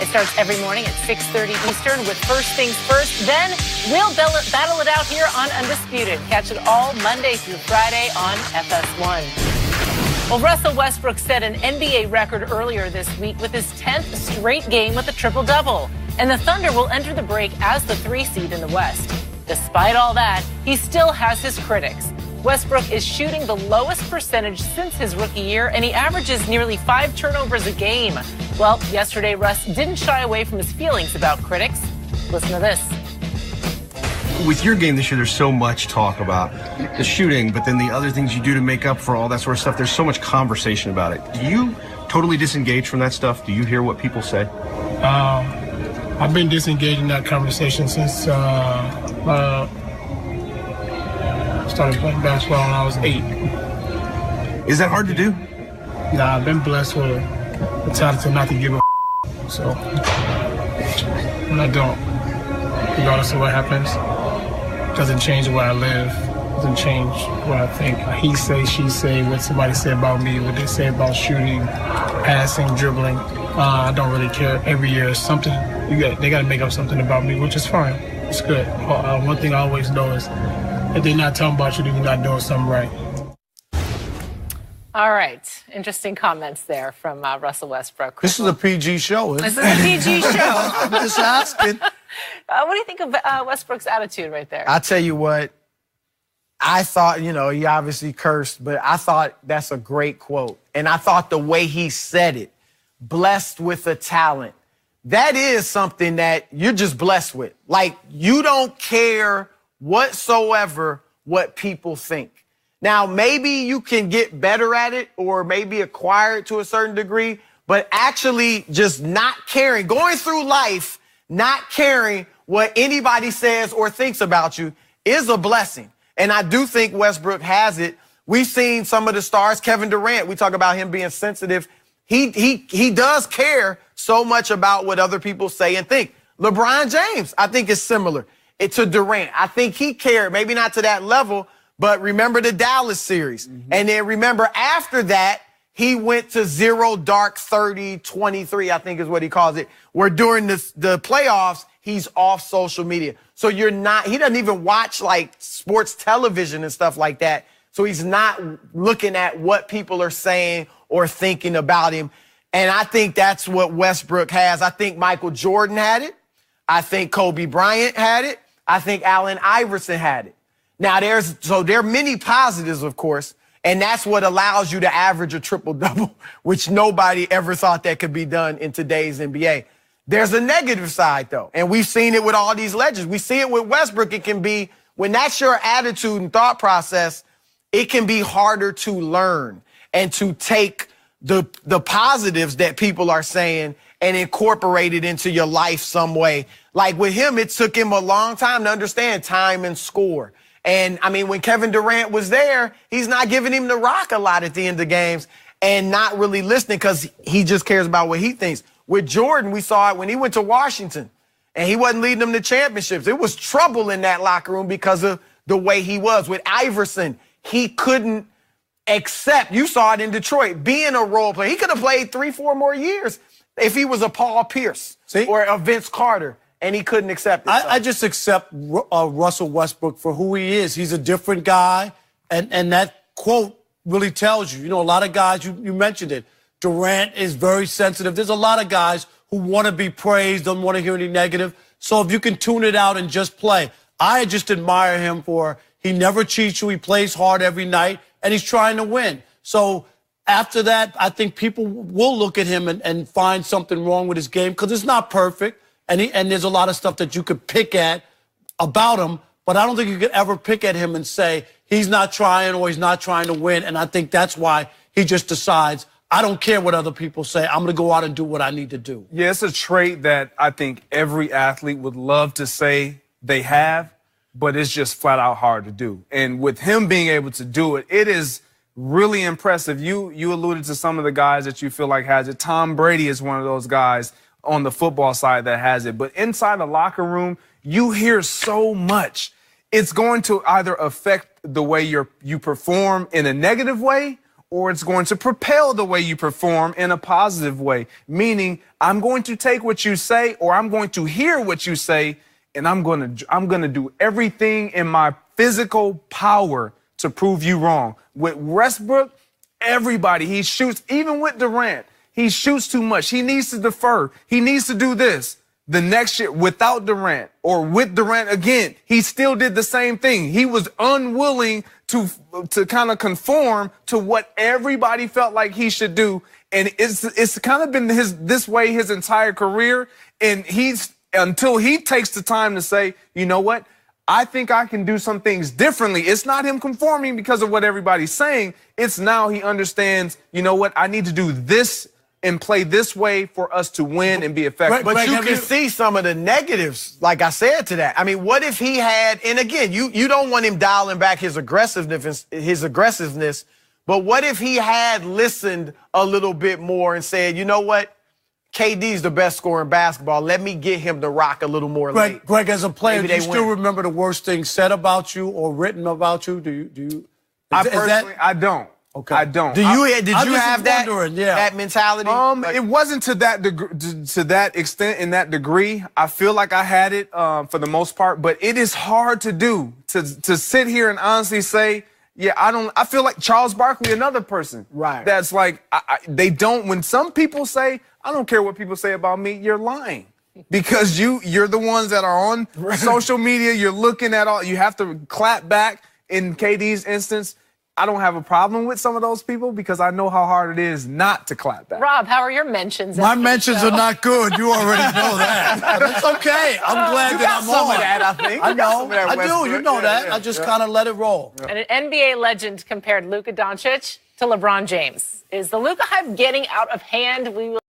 It starts every morning at 6:30 Eastern with First Things First. Then we'll battle it out here on Undisputed. Catch it all Monday through Friday on FS1. Well, Russell Westbrook set an NBA record earlier this week with his 10th straight game with a triple-double. And the Thunder will enter the break as the 3 seed in the West. Despite all that, he still has his critics. Westbrook is shooting the lowest percentage since his rookie year, and he averages nearly 5 turnovers a game. Well, yesterday, Russ didn't shy away from his feelings about critics. Listen to this. With your game this year, there's so much talk about the shooting, but then the other things you do to make up for all that sort of stuff, there's so much conversation about it. Do you totally disengage from that stuff? Do you hear what people say? I've been disengaged in that conversation since started playing basketball when I was 8. Is that hard to do? Nah, I've been blessed with the talent to not to give a so when I don't, regardless of what happens, doesn't change the way I live, doesn't change what I think. He say, she say, what somebody say about me, what they say about shooting, passing, dribbling. I don't really care. Every year is something. They got to make up something about me, which is fine. It's good. One thing I always know is if they're not talking about you, then you're not doing something right. All right. Interesting comments there from Russell Westbrook. This is a PG show, isn't it? This is a PG show. I'm just asking. What do you think of Westbrook's attitude right there? I'll tell you what. I thought, he obviously cursed, but I thought that's a great quote. And I thought the way he said it, blessed with a talent, that is something that you're just blessed with. Like, you don't care whatsoever what people think. Now, maybe you can get better at it or maybe acquire it to a certain degree, but actually just not caring, going through life, not caring what anybody says or thinks about you is a blessing. And I do think Westbrook has it. We've seen some of the stars, Kevin Durant, we talk about him being sensitive. He does care so much about what other people say and think. LeBron James, I think, is similar to Durant. I think he cared, maybe not to that level, but remember the Dallas series. Mm-hmm. And then remember after that, he went to 0 dark 30, 23, I think is what he calls it, where during the playoffs, he's off social media. So he doesn't even watch like sports television and stuff like that. So he's not looking at what people are saying or thinking about him. And I think that's what Westbrook has. I think Michael Jordan had it. I think Kobe Bryant had it. I think Allen Iverson had it. Now, there are many positives, of course, and that's what allows you to average a triple-double, which nobody ever thought that could be done in today's NBA. There's a negative side, though, and we've seen it with all these legends. We see it with Westbrook. It can be, when that's your attitude and thought process, it can be harder to learn and to take the positives that people are saying and incorporate it into your life some way. Like with him, it took him a long time to understand time and score. And, I mean, when Kevin Durant was there, he's not giving him the rock a lot at the end of games and not really listening because he just cares about what he thinks. With Jordan, we saw it when he went to Washington and he wasn't leading them to championships. It was trouble in that locker room because of the way he was. With Iverson, he couldn't accept, you saw it in Detroit, being a role player. He could have played 3-4 more years if he was a Paul Pierce or a Vince Carter. And he couldn't accept it. I just accept Russell Westbrook for who he is. He's a different guy. And that quote really tells you. A lot of guys, you mentioned it. Durant is very sensitive. There's a lot of guys who want to be praised, don't want to hear any negative. So if you can tune it out and just play. I just admire him for he never cheats you. He plays hard every night, and he's trying to win. So after that, I think people will look at him and find something wrong with his game because it's not perfect. And there's a lot of stuff that you could pick at about him, but I don't think you could ever pick at him and say he's not trying or he's not trying to win. And I think that's why he just decides, I don't care what other people say. I'm going to go out and do what I need to do. Yeah, it's a trait that I think every athlete would love to say they have, but it's just flat out hard to do. And with him being able to do it, it is really impressive. You alluded to some of the guys that you feel like has it. Tom Brady is one of those guys on the football side that has it. But inside the locker room, you hear so much. It's going to either affect the way you perform in a negative way or it's going to propel the way you perform in a positive way. Meaning, I'm going to take what you say, or I'm going to hear what you say, and I'm gonna do everything in my physical power to prove you wrong. With Westbrook, everybody, he shoots, even with Durant, he shoots too much. He needs to defer. He needs to do this. The next year, without Durant, or with Durant again, he still did the same thing. He was unwilling to kind of conform to what everybody felt like he should do. And it's kind of been this way his entire career. And until he takes the time to say, you know what? I think I can do some things differently. It's not him conforming because of what everybody's saying. It's now he understands, you know what? I need to do this and play this way for us to win and be effective. But you can see some of the negatives, like I said to that. I mean, what if he had, and again, you don't want him dialing back his aggressiveness, but what if he had listened a little bit more and said, you know what? KD's the best scorer in basketball. Let me get him to rock a little more late. Greg, as a player, Maybe do you they still win. remember the worst things said about you or written about you? I don't. Okay. I don't. Did you have that, yeah. that mentality? It wasn't to that extent, in that degree. I feel like I had it for the most part, but it is hard to do, to sit here and honestly say, yeah, I feel like Charles Barkley, another person. Right. That's like, they don't, when some people say, I don't care what people say about me, you're lying. Because you're the ones that are on social media, you're looking at all, you have to clap back. In KD's instance, I don't have a problem with some of those people because I know how hard it is not to clap back. Rob, how are your mentions? My mentions are not good. You already know that. But it's okay. I'm glad that I'm some on. of that, I think. I know. Some of that I do. Westbrook. You know that. Yeah, I just kind of let it roll. And an NBA legend compared Luka Doncic to LeBron James. Is the Luka hype getting out of hand? We will